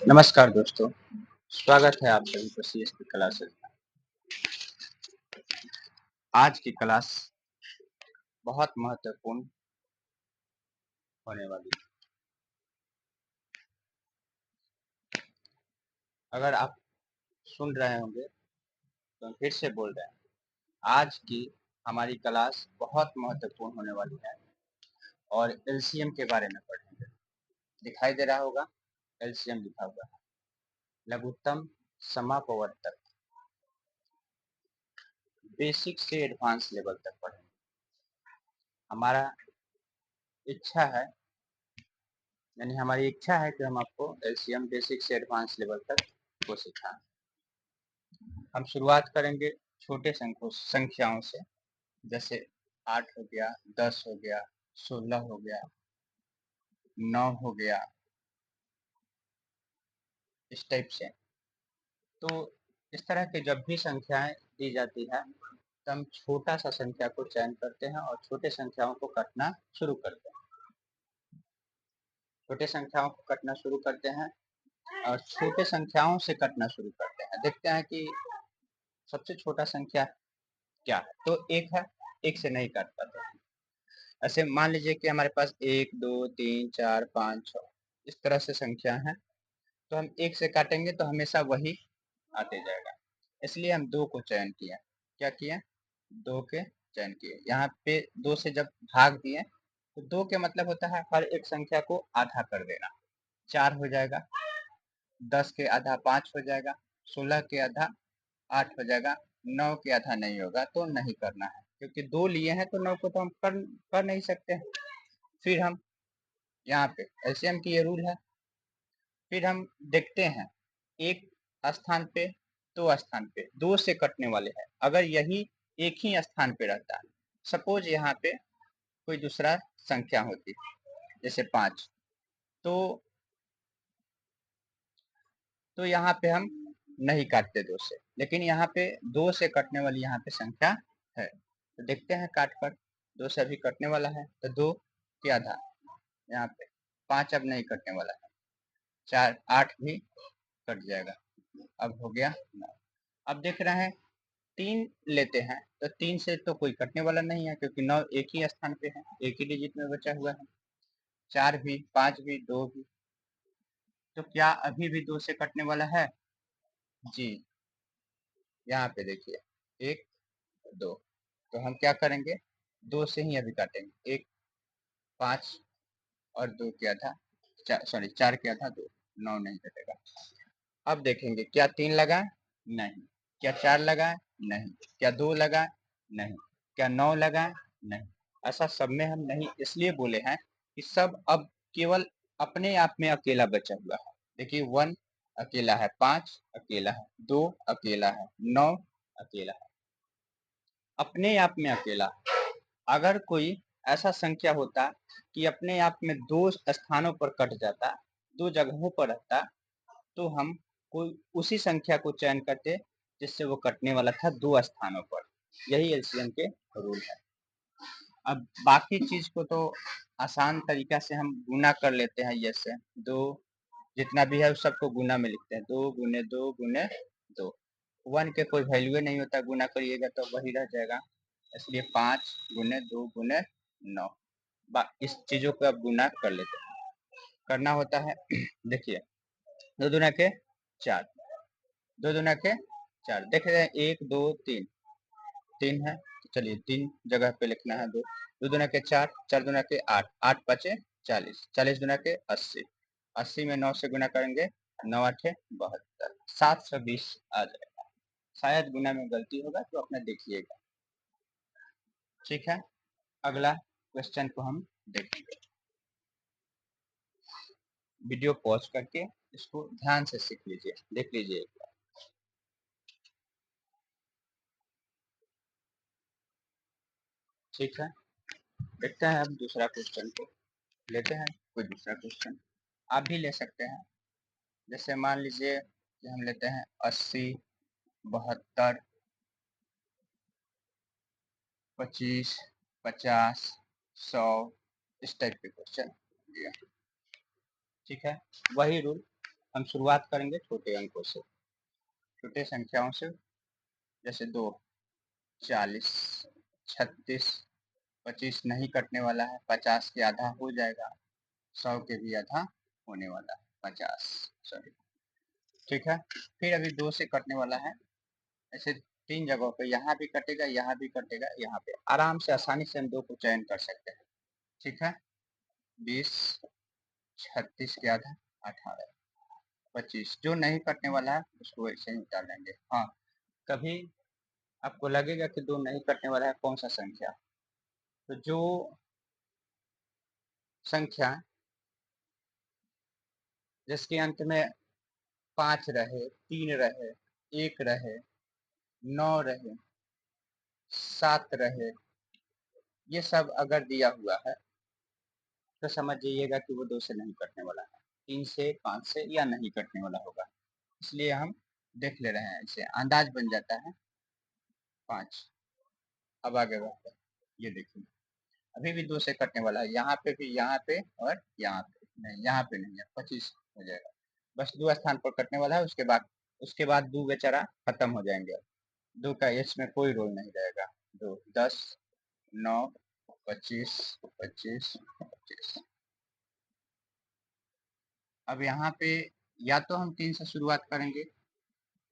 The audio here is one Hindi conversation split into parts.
नमस्कार दोस्तों, स्वागत है आप सभी को सीएस की क्लासेस में। आज की क्लास बहुत महत्वपूर्ण होने वाली है। अगर आप सुन रहे होंगे तो हम फिर से बोल रहे हैं, आज की हमारी क्लास बहुत महत्वपूर्ण होने वाली है और एलसीएम के बारे में पढ़ेंगे। दिखाई दे रहा होगा, एलसीएम लिखा हुआ है, लघुत्तम समापवर्तक, बेसिक से एडवांस लेवल तक पढ़ेंगे। हमारा इच्छा है यानी हमारी इच्छा है कि हम आपको एलसीएम बेसिक से एडवांस लेवल तक को सिखाएं। हम शुरुआत करेंगे छोटे संख्याओं से, जैसे 8 हो गया, 10 हो गया, 16 हो गया, 9 हो गया, इस टाइप से। तो इस तरह के जब भी संख्याएं दी जाती है तो हम छोटा सा संख्या को चयन करते हैं और छोटे संख्याओं को काटना शुरू करते हैं। छोटे संख्याओं को काटना शुरू करते हैं और छोटे संख्याओं से काटना शुरू करते हैं। देखते हैं कि सबसे छोटा संख्या क्या है, तो एक है, एक से नहीं काट पाते हैं। ऐसे मान लीजिए कि हमारे पास 1, 2, 3, 4, 5, 6 इस तरह से संख्या है, तो हम एक से काटेंगे तो हमेशा वही आते जाएगा। इसलिए हम 2 को चयन किया। क्या किया? 2 के चयन किए। यहाँ पे 2 से जब भाग दिए तो 2 के मतलब होता है हर एक संख्या को आधा कर देना। 4 हो जाएगा, 10 के आधा 5 हो जाएगा, 16 के आधा 8 हो जाएगा, 9 के आधा नहीं होगा तो नहीं करना है, क्योंकि 2 लिए हैं तो 9 को तो हम कर नहीं सकते। फिर हम यहाँ पे एलसीएम की ये रूल है। फिर हम देखते हैं एक स्थान पे, 2 स्थान पे 2 से कटने वाले हैं। अगर यही एक ही स्थान पे रहता है, सपोज यहाँ पे कोई दूसरा संख्या होती जैसे 5, तो यहाँ पे हम नहीं काटते 2 से, लेकिन यहाँ पे 2 से कटने वाली यहाँ पे संख्या है, तो देखते हैं काट कर। 2 से अभी कटने वाला है तो 2 के आधा यहाँ पे 5 अब नहीं कटने वाला है, 4, 8 भी कट जाएगा। अब हो गया 9। अब देख रहे हैं 3 लेते हैं तो 3 से तो कोई कटने वाला नहीं है, क्योंकि 9 एक ही स्थान पे है, एक ही डिजिट में बचा हुआ है। 4 भी, 5 भी, 2 भी, तो क्या अभी भी 2 से कटने वाला है? जी, यहाँ पे देखिए 1, 2, तो हम क्या करेंगे? 2 से ही अभी काटेंगे। 1, 5 और 2 के आधा, 4 के आधा 2, 9 नहीं कटेगा। अब देखेंगे क्या 3 लगा? नहीं। क्या 4 लगा? नहीं। क्या 2 लगा? नहीं। क्या 9 लगा? नहीं। ऐसा सब में हम नहीं इसलिए बोले हैं कि सब अब केवल अपने आप में अकेला बचा हुआ है। देखिए 1 अकेला है, 5 अकेला है, 2 अकेला है, 9 अकेला है, अपने आप में अकेला। अगर कोई ऐसा संख्या होता कि अपने आप में 2 स्थानों पर कट जाता, 2 जगहों पर रहता, तो हम कोई उसी संख्या को चयन करते जिससे वो कटने वाला था 2 स्थानों पर। यही एलसीएम के रूल है। अब बाकी चीज को तो आसान तरीका से हम गुना कर लेते हैं। ये से 2 जितना भी है उस सबको गुना में लिखते हैं, 2 गुने 2 गुने 2। 1 के कोई वैल्यू नहीं होता, गुना करिएगा तो वही रह जाएगा, इसलिए 5 गुने 2 गुने 9। इस चीजों को अब गुना कर लेते हैं। करना होता है देखिए 2 दुना के 4, 2 दुना के 4, देख रहे हैं 1, 2, 3, 3 है, चलिए 3 जगह पे लिखना है। 2, 2 दुना के 4, 4 दुना के 8, 8 पचे 40, 40 दुना के 80, 80 में 9 से गुना करेंगे, 9 आठे 72, 720 आ जाएगा। शायद गुना में गलती होगा तो अपना देखिएगा। ठीक है, अगला क्वेश्चन को हम देखेंगे। वीडियो पॉज करके इसको ध्यान से सीख लीजिए, देख लीजिए। ठीक है, देखते हैं अब दूसरा क्वेश्चन को लेते हैं। कोई दूसरा क्वेश्चन आप भी ले सकते हैं, जैसे मान लीजिए कि हम लेते हैं 80, 72, 25, 50, 100, इस टाइप के क्वेश्चन दिया। ठीक है, वही रूल हम शुरुआत करेंगे छोटे अंकों से, छोटे संख्याओं से, जैसे 2, 40, 36, 25 नहीं कटने वाला है, 50 के आधा हो जाएगा, 100 के भी आधा होने वाला है, 50, सॉरी, ठीक है। फिर अभी 2 से कटने वाला है, ऐसे 3 जगहों पे, यहाँ भी कटेगा, यहाँ भी कटेगा, यहाँ पे आराम से आसानी से हम 2 को चयन कर सकते हैं, ठीक है। 20, 36 के आधा 18, 25 जो नहीं कटने वाला है उसको ऐसे ही उतार लेंगे। हाँ, कभी आपको लगेगा कि 2 नहीं कटने वाला है, कौन सा संख्या, तो जो संख्या जिसके अंत में 5 रहे, 3 रहे, 1 रहे, 9 रहे, 7 रहे, ये सब अगर दिया हुआ है तो समझ जाइएगा कि वो 2 से नहीं कटने वाला है, 3 से, 5 से या नहीं कटने वाला होगा, इसलिए हम देख ले रहे हैं, इसे अंदाज बन जाता है 5। अब आगे बढ़ते हैं, ये देखिए अभी भी 2 से कटने वाला है, यहाँ पे भी, यहाँ पे और यहाँ पे नहीं, यहाँ पे नहीं है, 25 हो जाएगा, बस 2 स्थान पर कटने वाला है, उसके बाद 2 बेचारा खत्म हो जाएंगे, 2 का इसमें कोई रोल नहीं रहेगा, 2, 10, 9, 25, 25, 25। अब यहाँ पे या तो हम 3 से शुरुआत करेंगे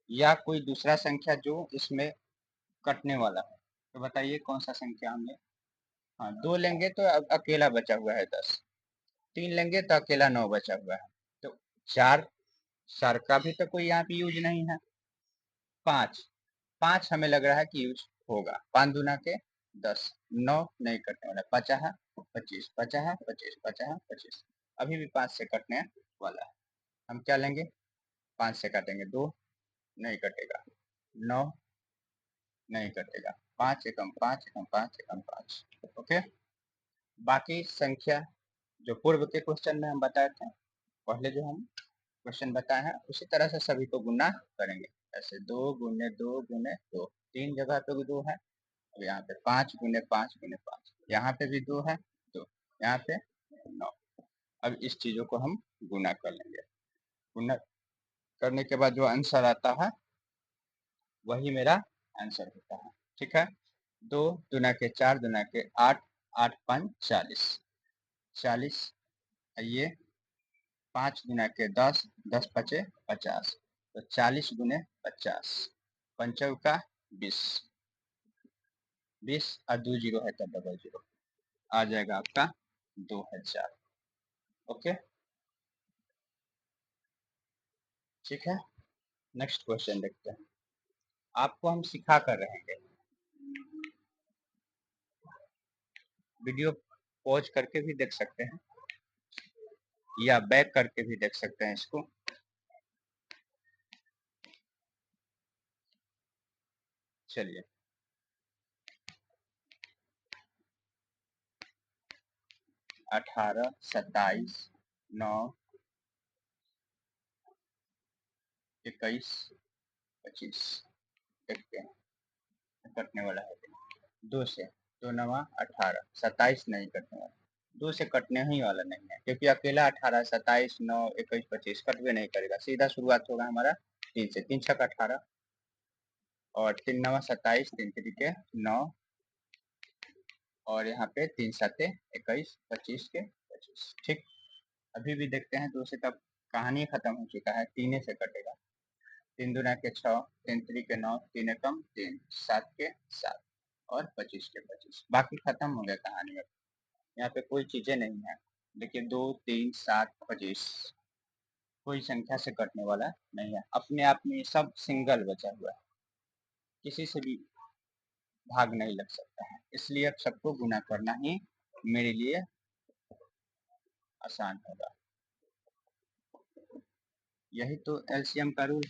या कोई दूसरा संख्या जो इसमें कटने वाला है, तो बताइए कौन सा संख्या हमने, हाँ 2 लेंगे तो अब अकेला बचा हुआ है 10, 3 लेंगे तो अकेला 9 बचा हुआ है, तो 4, 4 का भी तो कोई यहाँ पे यूज नहीं है, 5, 5 हमें लग रहा है कि यूज होगा, 5 दूना के 10, 9 नहीं कटने वाला, 50, 25, 50, 25, 50, 25, अभी भी 5 से कटने वाला है, हम क्या लेंगे, 5 से काटेंगे, 2 नहीं कटेगा, 9 नहीं कटेगा, 5 एकम 5 एकम 5 एकम 5, ओके। बाकी संख्या जो पूर्व के क्वेश्चन में हम बताए थे, पहले जो हम क्वेश्चन बताए हैं उसी तरह से सभी को गुना करेंगे, ऐसे 2 गुने 2 गुने 2, 3 जगह पे भी 2 है, अब यहाँ पे 5 गुने 5 गुने 5, यहाँ पे भी 2 है, 2, यहाँ पे 9, अब इस चीजों को हम गुना कर लेंगे, गुना करने के बाद जो आंसर आता है वही मेरा आंसर होता है, ठीक है। 2 दुना के 4 दुना के 8, 8 5 40, 40, ये 5 गुना के 10, 10 पचे 50, तो 40 गुने 50, पंचौ का 20, 20 और 2 जीरो है तो डबल जीरो, आ जाएगा आपका 2000, ओके, ठीक है। नेक्स्ट क्वेश्चन देखते हैं, आपको हम सिखा कर रहेंगे, वीडियो पॉज करके भी देख सकते हैं या बैक करके भी देख सकते हैं इसको, चलिए 18, 27, 9, 21, 25 देखते हैं कटने वाला है, 2 से, 2 नवा 18, 27 नहीं कटने वाला, 2 से कटने ही वाला नहीं है, क्योंकि अकेला 18, 27, 9, 21, 25 कटवे नहीं करेगा, सीधा शुरुआत होगा हमारा 3 से, 3 छक 18 और 3 नवा 27, 3 तिरिके 9 और यहाँ पे 3 सते 21, 25 के 25, ठीक। अभी भी देखते हैं 2 से, तब कहानी खत्म हो चुका है, 3 से कटेगा, 3 दुना के 6, 3 तिरिके 9, 3 एकम 3, 7 के 7 और 25 के 25, बाकी खत्म हो गया कहानी में, यहाँ पे कोई चीजें नहीं है, देखिए 2, 3, 7, 25 कोई संख्या से कटने वाला नहीं है, अपने आप में सब सिंगल बचा हुआ है, किसी से भी भाग नहीं लग सकता है, इसलिए अब सबको गुना करना ही मेरे लिए आसान होगा, यही तो एलसीएम का रूल,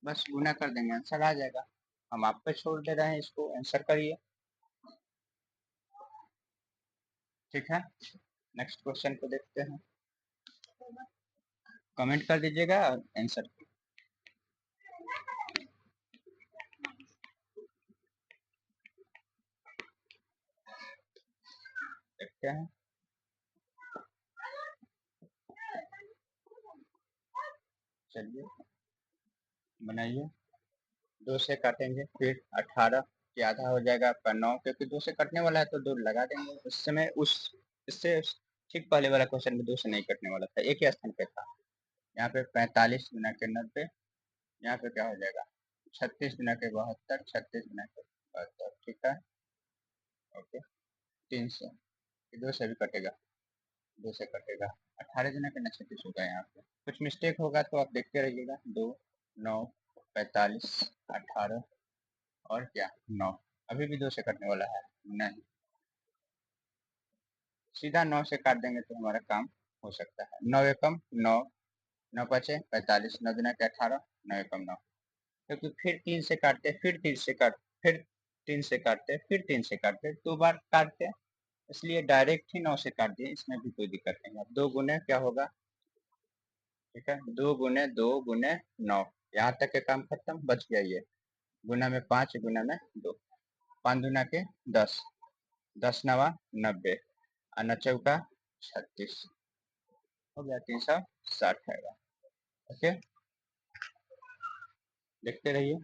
बस गुना कर देंगे आंसर आ जाएगा, हम आप पे छोड़ दे रहे हैं, इसको आंसर करिए, ठीक है। नेक्स्ट क्वेश्चन को देखते हैं, कमेंट कर दीजिएगा और आंसर देखते हैं, चलिए बनाइए। 2 से काटेंगे, फिर 18 के आधा हो जाएगा आपका 9, क्योंकि 2 से कटने वाला है तो 2 लगा देंगे। उस समय उस इससे ठीक पहले वाला क्वेश्चन में 2 से नहीं कटने वाला था, एक ही स्थान पे था। यहाँ पे 45 गुना के 90, यहाँ पे क्या हो जाएगा 36 गुना के 72, 36 गुना के 72, ठीक है। ओके, 300 2 से भी कटेगा, 2 से कटेगा 18 गुना के 36 होगा। यहाँ पे कुछ मिस्टेक होगा तो आप देखते रहिएगा। 2, 9, 45, 18 और क्या 9, अभी भी 2 से कटने वाला है नहीं, सीधा 9 से काट देंगे तो हमारा काम हो सकता है। 9 एकम 9, 9 पचे 45, 9 दुना के 18, 9 एकम 9, क्योंकि फिर 3 से काटते, फिर 3 से काट, फिर 3 से काटते, फिर 3 से काटते, 2 बार काटते, इसलिए डायरेक्ट ही 9 से काट दिए, इसमें भी कोई दिक्कत नहीं है। 2 गुने क्या होगा, ठीक है, 2 गुने 2 गुने 9, यहाँ तक के काम खत्म, बच गया ये। गुना में 5, गुना में 2, 5 दुना के 10, 10 नवा 90, और 9 चौका 36, हो गया 360 आएगा। ओके, देखते रहिए।